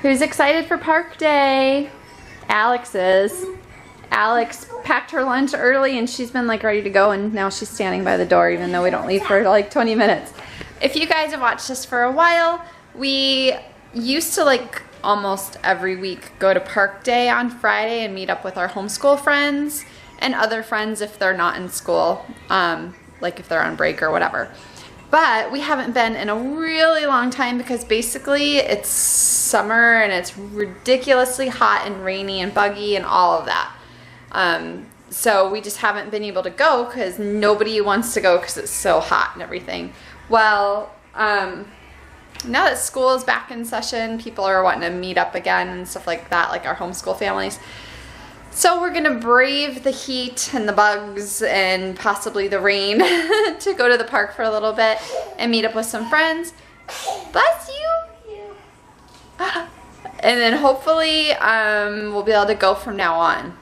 Who's excited for park day? Alex is. Alex packed her lunch early and she's been like ready to go, and now she's standing by the door even though we don't leave for like 20 minutes. If you guys have watched us for a while, we used to like almost every week go to park day on Friday and meet up with our homeschool friends and other friends if they're not in school, like if they're on break or whatever. But we haven't been in a really long time because basically it's summer and it's ridiculously hot and rainy and buggy and all of that. So we just haven't been able to go because nobody wants to go because it's so hot and everything. Well, now that school is back in session, people are wanting to meet up again and stuff like that, like our homeschool families. So we're gonna brave the heat and the bugs and possibly the rain to go to the park for a little bit and meet up with some friends. Bless you! And then hopefully we'll be able to go from now on.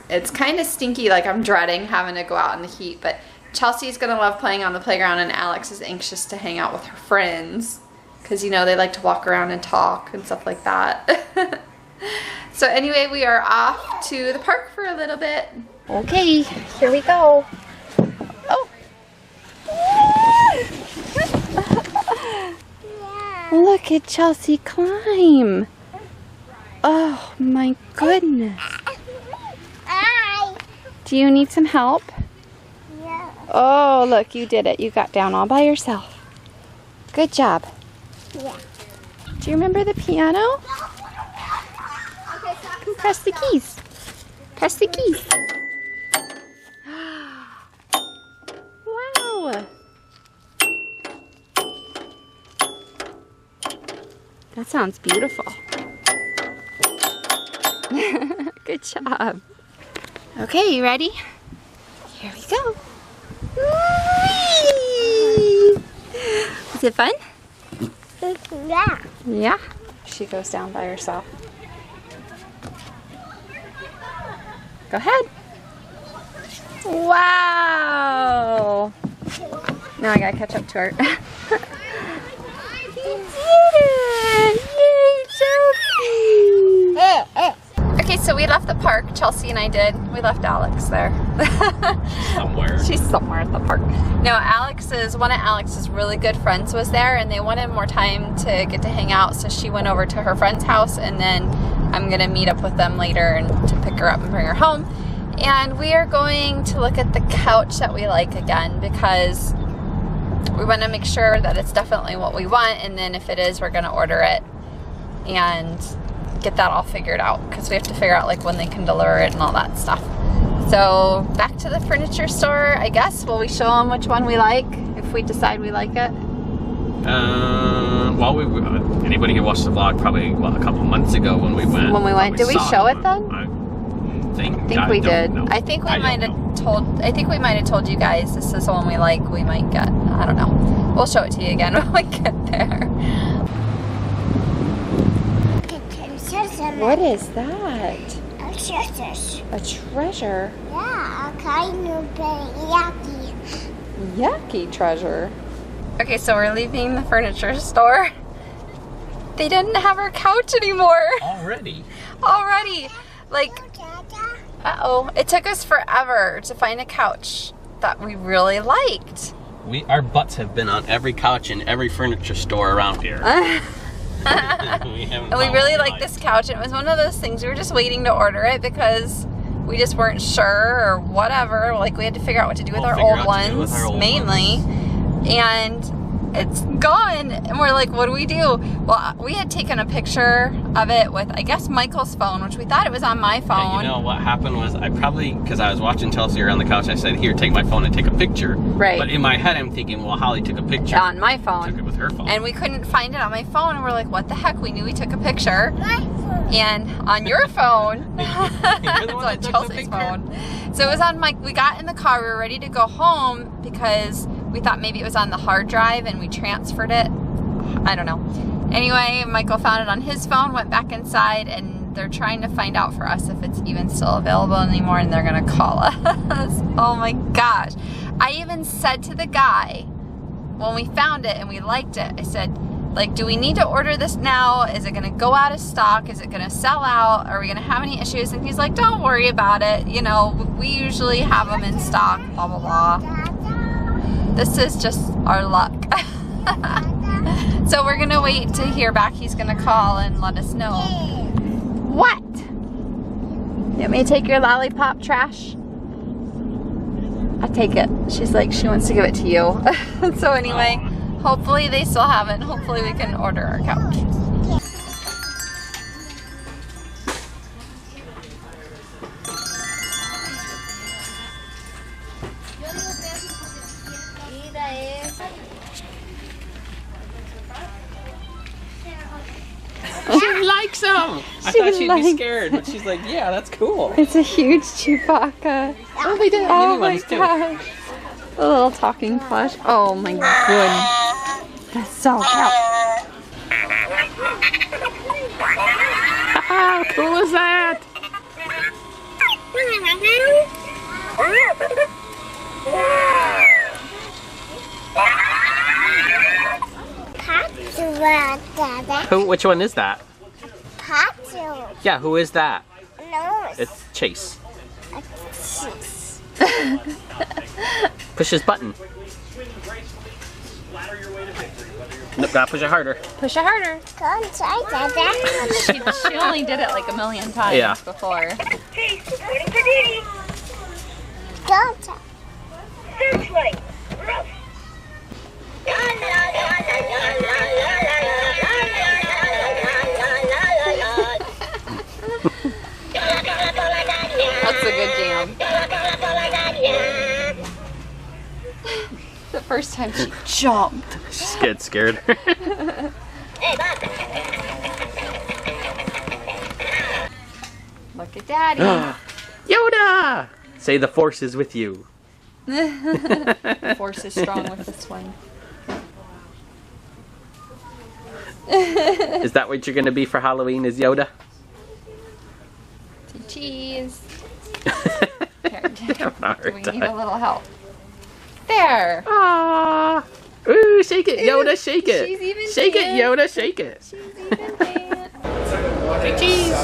It's kind of stinky, like I'm dreading having to go out in the heat, but Chelsea's gonna love playing on the playground and Alex is anxious to hang out with her friends because, you know, they like to walk around and talk and stuff like that. So anyway, we are off to the park for a little bit. Okay, here we go. Oh. Look at Chelsea climb. Oh my goodness. Do you need some help? Yeah. Oh, look, you did it. You got down all by yourself. Good job. Yeah. Do you remember the piano? Press the keys. Press the keys. Wow. That sounds beautiful. Good job. Okay, you ready? Here we go. Whee! Is it fun? Yeah. Yeah. She goes down by herself. Go ahead. Wow. Now I gotta catch up to her. You did it! Yay, Chelsea! Okay, so we left the park. Chelsea and I did. We left Alex there. Somewhere. She's somewhere at the park. No, one of Alex's really good friends was there and they wanted more time to get to hang out, so she went over to her friend's house, and then I'm gonna meet up with them later and to pick her up and bring her home. And we are going to look at the couch that we like again because we want to make sure that it's definitely what we want, and then if it is, we're gonna order it and get that all figured out because we have to figure out like when they can deliver it and all that stuff. So back to the furniture store, I guess. Will we show them which one we like if we decide we like it? Well, anybody who watched the vlog probably a couple months ago when we went. When we went, did we show it then? I think we did. Know. I think we might have told you guys this is the one we like. We might get. I don't know. We'll show it to you again when we get there. What is that? A treasure. A treasure? Yeah, a kind of yucky. Yucky treasure. Okay, so we're leaving the furniture store. They didn't have our couch anymore. Already? Already. Like, uh-oh. It took us forever to find a couch that we really liked. Our butts have been on every couch in every furniture store around here. And we really liked this couch. It was one of those things, we were just waiting to order it because we just weren't sure or whatever. Like, we had to figure out what to do with our old ones, mainly. And it's gone. And we're like, what do we do? Well, we had taken a picture of it with, I guess, Michael's phone, which we thought it was on my phone. Yeah, you know, what happened was because I was watching Chelsea around the couch, I said, here, take my phone and take a picture. Right. But in my head, I'm thinking, well, Holly took a picture. On my phone. Took it with her phone. And we couldn't find it on my phone, and we're like, what the heck? We knew we took a picture. And on your phone. It's on Chelsea's phone. So it was on we got in the car, we were ready to go home because we thought maybe it was on the hard drive and we transferred it. I don't know. Anyway, Michael found it on his phone, went back inside, and they're trying to find out for us if it's even still available anymore, and they're gonna call us. Oh my gosh. I even said to the guy, when we found it and we liked it, I said, Like, do we need to order this now? Is it gonna go out of stock? Is it gonna sell out? Are we gonna have any issues? And he's like, don't worry about it. You know, we usually have them in stock, blah, blah, blah. This is just our luck. So we're gonna wait to hear back. He's gonna call and let us know. What? You want me to take your lollipop trash? I take it. She's like, she wants to give it to you. So anyway, hopefully they still have it. Hopefully we can order our couch. She likes them! I thought she'd be scared, but she's like, yeah, that's cool. It's a huge Chewbacca. Oh, they did. Oh Mini my ones too. gosh. A little talking plush. Oh my goodness. That's so cute. How cool is that? Who? Which one is that? Yeah, who is that? It's Chase. Push his button. Nope, gotta push it harder. Push it harder. She only did it like a million times before. Searchlight. That's a good jam. The first time she jumped. She's getting scared. Look at Daddy. Yoda! Say the force is with you. The force is strong with this one. Is that what you're gonna be for Halloween, is Yoda? Cheese. Here, Do we need a little help. There. Aww. Ooh, shake it, Yoda, shake it. She's even shake it, Yoda, shake it. She's even paying. Hey, cheese.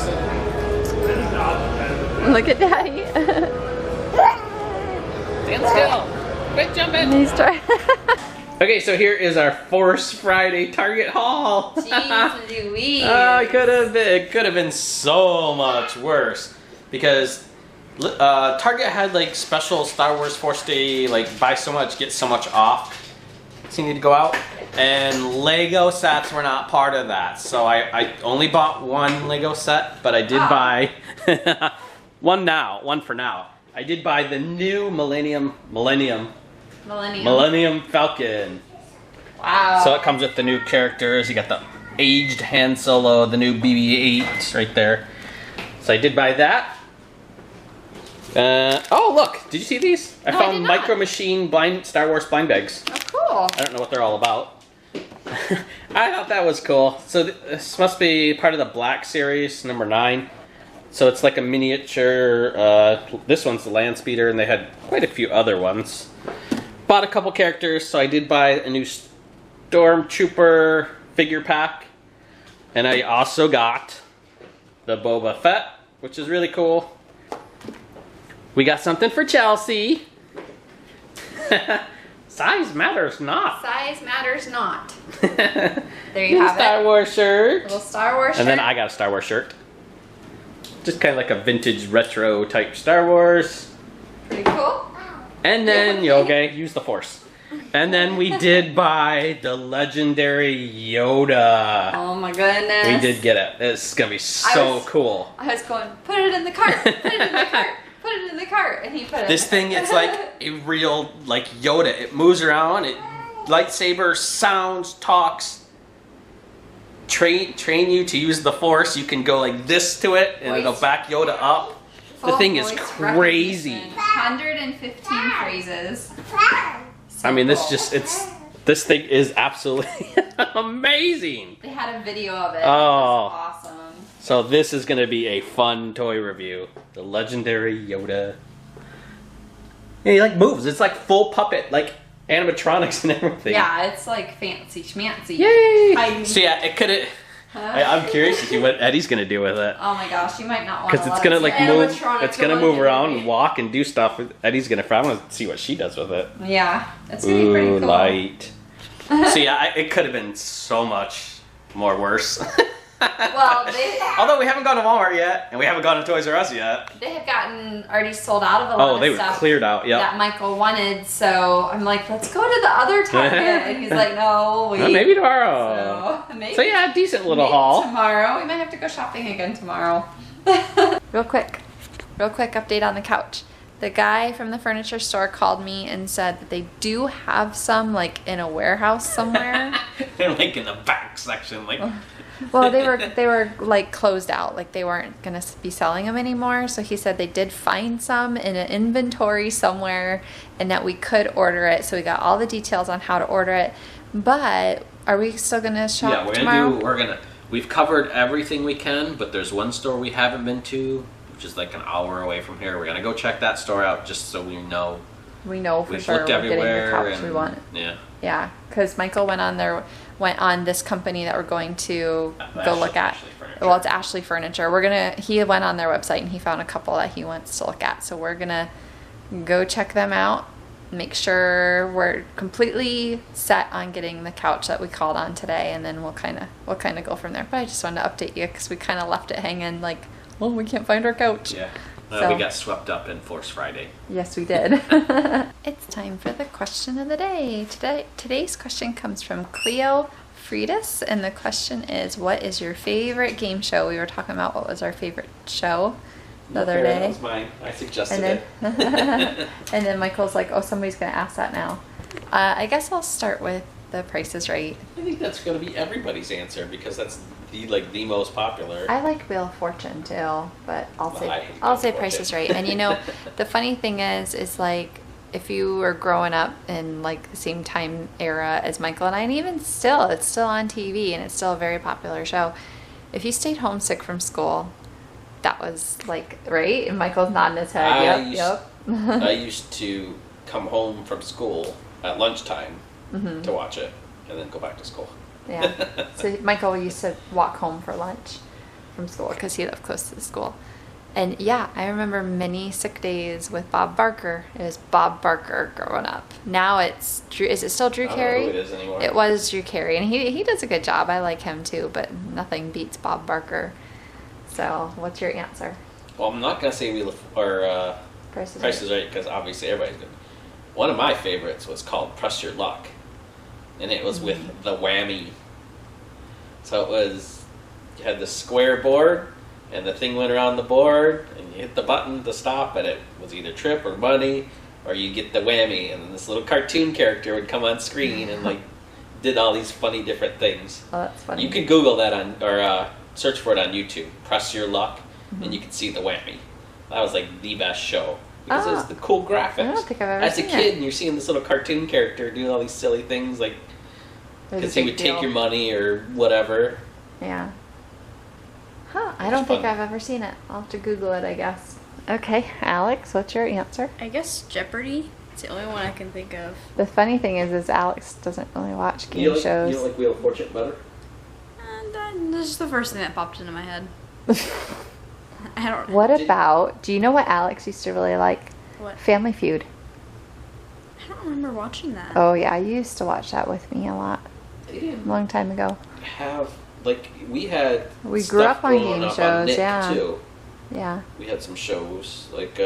Look at Daddy. Stand still. Quit jumping. He's trying. Okay, so here is our Force Friday Target haul. Jeez Louise. Oh, it could have been so much worse because Target had like special Star Wars Force Day, like buy so much, get so much off. So you need to go out. And Lego sets were not part of that. So I only bought one Lego set, but I did buy one for now. I did buy the new Millennium Falcon. Wow. So it comes with the new characters. You got the aged Han Solo, the new BB-8 right there. So I did buy that. Oh look, did you see these? I found Micro Machine Star Wars blind bags. Oh cool. I don't know what they're all about. I thought that was cool. So this must be part of the Black Series, number 9. So it's like a miniature, this one's the Land Speeder, and they had quite a few other ones. Bought a couple characters, so I did buy a new Stormtrooper figure pack. And I also got the Boba Fett, which is really cool. We got something for Chelsea. Size matters not. Size matters not. There you have it. Star Wars shirt. Little Star Wars shirt. And then I got a Star Wars shirt. Just kind of like a vintage retro type Star Wars. Pretty cool. And then, okay, use the Force. And then we did buy the legendary Yoda. Oh my goodness. We did get it. It's gonna be so cool. I was going, put it in the cart, put it in the cart, put it in the cart, and he put it. This thing, it's like a real, like Yoda. It moves around, it lightsaber, sounds, talks. Train you to use the Force. You can go like this to it, and it'll back Yoda up. The thing is crazy. 115 phrases. So I mean, this thing is absolutely amazing. They had a video of it. Oh, it was awesome. So this is gonna be a fun toy review. The legendary Yoda. And he like moves. It's like full puppet. Like animatronics and everything. Yeah, it's like fancy schmancy. Yay! Tiny. So yeah, it could. I'm curious to see what Eddie's gonna do with it. Oh my gosh, you might not want to. Because it's gonna like move. It's gonna move around and and walk and do stuff. Eddie's gonna. I want to see what she does with it. Yeah, it's gonna be pretty cool. Light. So yeah, it could have been so much more worse. Well, although we haven't gone to Walmart yet, and we haven't gone to Toys R Us yet. They have gotten already sold out of a lot of they were stuff cleared out. Yeah. that Michael wanted. So I'm like, let's go to the other Target, and he's like, no, wait. Well, maybe tomorrow. So, maybe, so yeah, decent little maybe haul. Tomorrow, we might have to go shopping again tomorrow. Real quick update on the couch. The guy from the furniture store called me and said that they do have some like in a warehouse somewhere. They're like in the back section, like. Well, they were like closed out, like they weren't gonna be selling them anymore. So he said they did find some in an inventory somewhere, and that we could order it. So we got all the details on how to order it. But are we still gonna shop tomorrow? We've covered everything we can, but there's one store we haven't been to, which is like an hour away from here. We're gonna go check that store out just so we know. We know for We've sure looked we're everywhere getting the couch and, we want. Yeah. Yeah, because Michael went on this company that we're going to go look at. Well, it's Ashley Furniture. He went on their website and he found a couple that he wants to look at. So we're gonna go check them out, make sure we're completely set on getting the couch that we called on today, and then we'll kind of go from there. But I just wanted to update you because we kind of left it hanging like, well, we can't find our couch. Yeah. So, we got swept up in Force Friday. Yes, we did. It's time for the question of the day. Today's question comes from Cleo Freitas, and the question is, what is your favorite game show? We were talking about what was our favorite show the other day. That was mine. I suggested it. it. And then Michael's like, oh, somebody's going to ask that now. I guess I'll start with The Price is Right. I think that's going to be everybody's answer because that's the most popular. I like Wheel of Fortune too, but I'll say Price is Right. And you know, the funny thing is like if you were growing up in like the same time era as Michael and I, and even still, it's still on TV and it's still a very popular show. If you stayed homesick from school, that was like, right? And Michael's nodding his head. Yep. I used to come home from school at lunchtime to watch it and then go back to school. Yeah. So Michael used to walk home for lunch from school because he lived close to the school. And yeah, I remember many sick days with Bob Barker. It was Bob Barker growing up. Now it's Drew. Is it still Drew Carey? I don't know who it is anymore. It was Drew Carey, and he does a good job. I like him too, but nothing beats Bob Barker. So, what's your answer? Well, I'm not gonna say Price is Right because obviously everybody's good. One of my favorites was called Press Your Luck, and it was with the whammy. So it was, you had the square board, and the thing went around the board, and you hit the button to stop, and it was either trip or money, or you get the whammy, and then this little cartoon character would come on screen and like did all these funny different things. Oh, that's funny. You could Google that or search for it on YouTube. Press Your Luck, and you can see the whammy. That was like the best show because it was the cool graphics. I don't think I've ever As a seen kid, it. and you're seeing this little cartoon character doing all these silly things, like because he would take your money or whatever. Yeah. Huh, I don't think I've ever seen it. I'll have to Google it, I guess. Okay, Alex, what's your answer? I guess Jeopardy. It's the only one I can think of. The funny thing is Alex doesn't really watch game shows. You don't like Wheel of Fortune better? This is the first thing that popped into my head. I don't. What about, do you know what Alex used to really like? What? Family Feud. I don't remember watching that. Oh yeah, you used to watch that with me a lot. A long time ago. We grew up on game shows, on Nick yeah. Too. Yeah. We had some shows like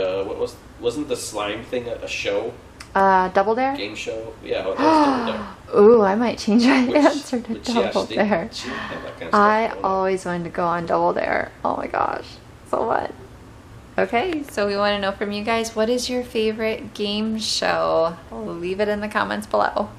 wasn't the slime thing a show? Double Dare? Game show? Yeah, that was Double Dare. Ooh, I might change my answer to Double Dare. She had that kind of I stuff always wanted to go on Double Dare. Oh my gosh. So what? Okay, so we want to know from you guys, what is your favorite game show? Leave it in the comments below.